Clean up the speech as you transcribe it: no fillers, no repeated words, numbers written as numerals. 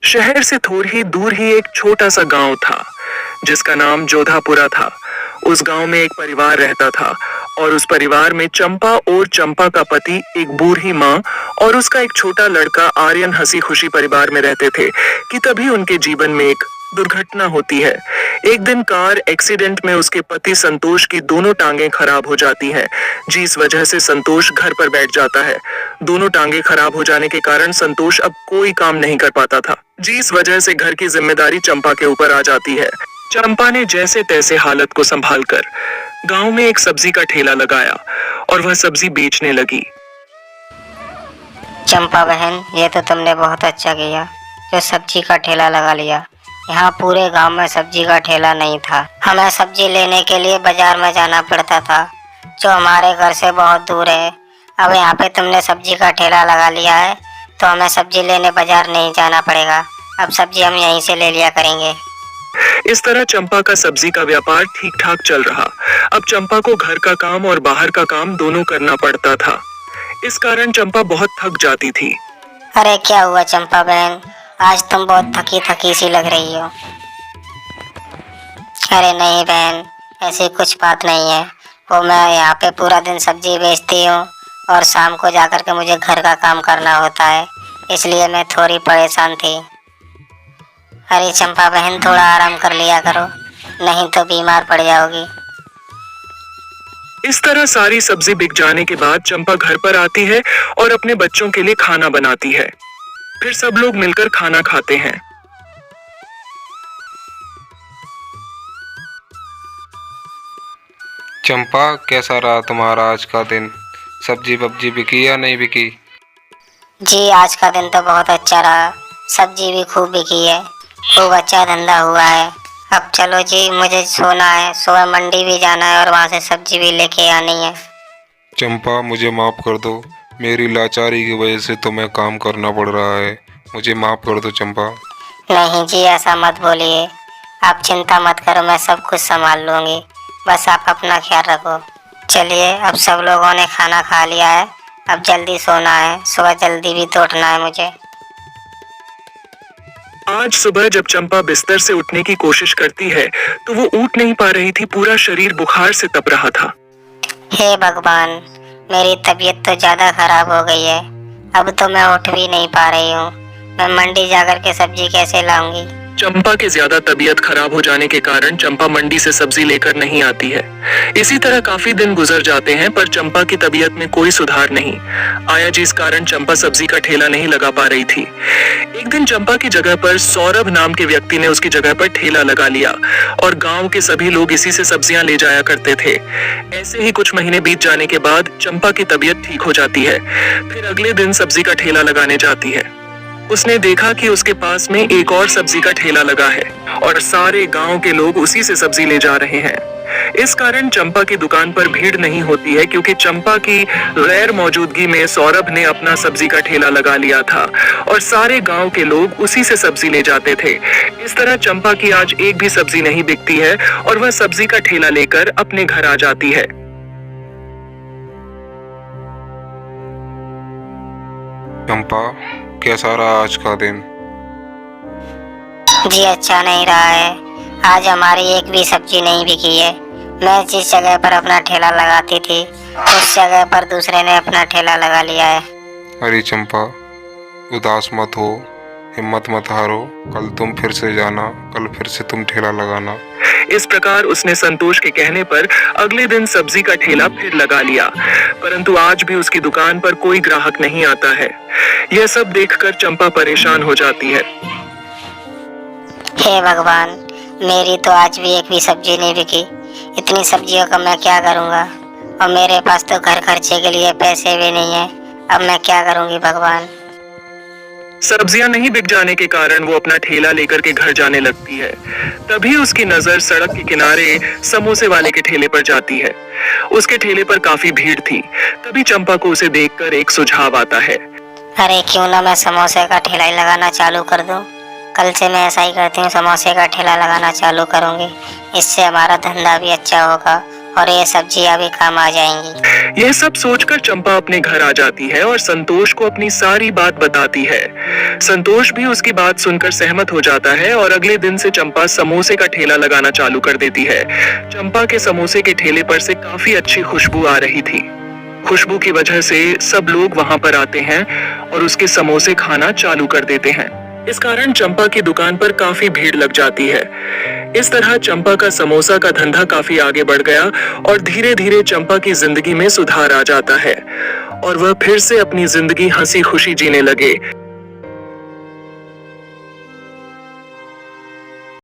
शहर से थोड़ी ही दूर ही एक छोटा सा गांव था जिसका नाम जोधापुरा था। उस गांव में एक परिवार रहता था और उस परिवार में चंपा और चंपा का पति, एक बूढ़ी माँ और उसका एक छोटा लड़का आर्यन हंसी खुशी परिवार में रहते थे कि तभी उनके जीवन में एक दुर्घटना होती है। एक दिन कार एक्सीडेंट में उसके पति संतोष की दोनों टांगें खराब हो जाती हैं, जिस वजह से संतोष घर पर बैठ जाता है। दोनों टांगें खराब हो जाने के कारण संतोष अब कोई काम नहीं कर पाता था, जिस वजह से घर की जिम्मेदारी चंपा के ऊपर आ जाती है। चंपा ने जैसे तैसे हालत को संभालकर गांव में एक सब्जी का ठेला लगाया और वह सब्जी बेचने लगी। चंपा बहन, ये तो तुमने बहुत अच्छा किया जो सब्जी का ठेला लगा लिया। यहाँ पूरे गांव में सब्जी का ठेला नहीं था। हमें सब्जी लेने के लिए बाजार में जाना पड़ता था, जो हमारे घर से बहुत दूर है। अब यहाँ पे तुमने सब्जी का ठेला लगा लिया है तो हमें सब्जी लेने बाजार नहीं जाना पड़ेगा। अब सब्जी हम यहीं से ले लिया करेंगे। इस तरह चंपा का सब्जी का व्यापार ठीक ठाक चल रहा। अब चंपा को घर का काम और बाहर का काम दोनों करना पड़ता था। इस कारण चंपा बहुत थक जाती थी। अरे क्या हुआ चंपा बहन, आज तुम बहुत थकी थकी सी लग रही हो। अरे नहीं बहन, ऐसी कुछ बात नहीं है। वो मैं यहाँ पे पूरा दिन सब्जी बेचती हूँ और शाम को जाकर के मुझे घर का काम करना होता है, इसलिए मैं थोड़ी परेशान थी। अरे चंपा बहन, थोड़ा आराम कर लिया करो, नहीं तो बीमार पड़ जाओगी। इस तरह सारी सब्जी बिक जाने के बाद चंपा घर पर आती है और अपने बच्चों के लिए खाना बनाती है। फिर सब लोग मिलकर खाना खाते हैं। चंपा, कैसा रहा तुम्हारा आज का दिन? सब्जी वब्जी बिकी या नहीं बिकी? जी आज का दिन तो बहुत अच्छा रहा, सब्जी भी खूब बिकी है, खूब अच्छा धंधा हुआ है। अब चलो जी, मुझे सोना है, सुबह मंडी भी जाना है और वहाँ से सब्जी भी लेके आनी है। चंपा, मुझे माफ़ कर दो, मेरी लाचारी की वजह से तुम्हें काम करना पड़ रहा है। मुझे माफ़ कर दो चंपा। नहीं जी, ऐसा मत बोलिए, आप चिंता मत करो, मैं सब कुछ संभाल लूँगी, बस आप अपना ख्याल रखो। चलिए, अब सब लोगों ने खाना खा लिया है, अब जल्दी सोना है, सुबह जल्दी भी तो उठना है मुझे। आज सुबह जब चंपा बिस्तर से उठने की कोशिश करती है तो वो उठ नहीं पा रही थी, पूरा शरीर बुखार से तप रहा था। हे भगवान, मेरी तबीयत तो ज़्यादा खराब हो गई है, अब तो मैं उठ भी नहीं पा रही हूँ। मैं मंडी जाकर के सब्जी कैसे लाऊंगी? चंपा के ज्यादा तबीयत खराब हो जाने के कारण चंपा मंडी से सब्जी लेकर नहीं आती है। इसी तरह काफी दिन गुजर जाते हैं पर चंपा की तबीयत में कोई सुधार नहीं आया, जिस कारण चंपा सब्जी का ठेला नहीं लगा पा रही थी। एक दिन चंपा की जगह पर सौरभ नाम के व्यक्ति ने उसकी जगह पर ठेला लगा लिया और गांव के सभी लोग इसी से सब्जियां ले जाया करते थे। ऐसे ही कुछ महीने बीत जाने के बाद चंपा की तबीयत ठीक हो जाती है। फिर अगले दिन सब्जी का ठेला लगाने जाती है। उसने देखा कि उसके पास में एक और सब्जी का ठेला लगा है और सारे गांव के लोग उसी से सब्जी ले जा रहे हैं। इस कारण चंपा की दुकान पर भीड़ नहीं होती है, क्योंकि चंपा की गैर मौजूदगी में सौरभ ने अपना सब्जी का ठेला लगा लिया था और सारे गांव के लोग उसी से सब्जी ले जाते थे। इस तरह चंपा की आज एक भी सब्जी नहीं बिकती है और वह सब्जी का ठेला लेकर अपने घर आ जाती है। चंपा, कैसा रहा आज का दिन? जी अच्छा नहीं रहा है, आज हमारी एक भी सब्जी नहीं बिकी है। मैं जिस जगह पर अपना ठेला लगाती थी उस जगह पर दूसरे ने अपना ठेला लगा लिया है। अरे चंपा, उदास मत हो, हिम्मत मत हारो, कल तुम फिर से जाना, कल फिर से तुम ठेला लगाना। इस प्रकार उसने संतोष के कहने पर अगले दिन सब्जी का ठेला फिर लगा लिया, परंतु आज भी उसकी दुकान पर कोई ग्राहक नहीं आता है। यह सब देखकर चंपा परेशान हो जाती है। हे भगवान, मेरी तो आज भी एक भी सब्जी नहीं बिकी, इतनी सब्जियों का मैं क्या करूँगा? और मेरे पास तो घर खर्चे के लिए पैसे भी नहीं है, अब मैं क्या करूँगी भगवान? सब्जियां नहीं बिक जाने के कारण वो अपना ठेला लेकर के घर जाने लगती है। तभी उसकी नजर सड़क के किनारे समोसे वाले के ठेले पर जाती है। उसके ठेले पर काफी भीड़ थी। तभी चंपा को उसे देखकर एक सुझाव आता है। अरे क्यों ना मैं समोसे का ठेला ही लगाना चालू कर दूं? कल से मैं ऐसा ही करती हूँ, समोसे का ठेला लगाना चालू करूँगी। इससे हमारा धंधा भी अच्छा होगा और ये सब्जियां भी काम आ जाएंगी। यह सब सोचकर चंपा अपने घर आ जाती है और संतोष को अपनी सारी बात बताती है। संतोष भी उसकी बात सुनकर सहमत हो जाता है और अगले दिन से चंपा समोसे का ठेला लगाना चालू कर देती है। चंपा के समोसे के ठेले पर से काफी अच्छी खुशबू आ रही थी। खुशबू की वजह से सब लोग वहां पर आते हैं और उसके समोसे खाना चालू कर देते हैं। इस कारण चंपा की दुकान पर काफी भीड़ लग जाती है। इस तरह चंपा का समोसा का धंधा काफी आगे बढ़ गया और धीरे धीरे चंपा की जिंदगी में सुधार आ जाता है और वह फिर से अपनी जिंदगी हंसी खुशी जीने लगे।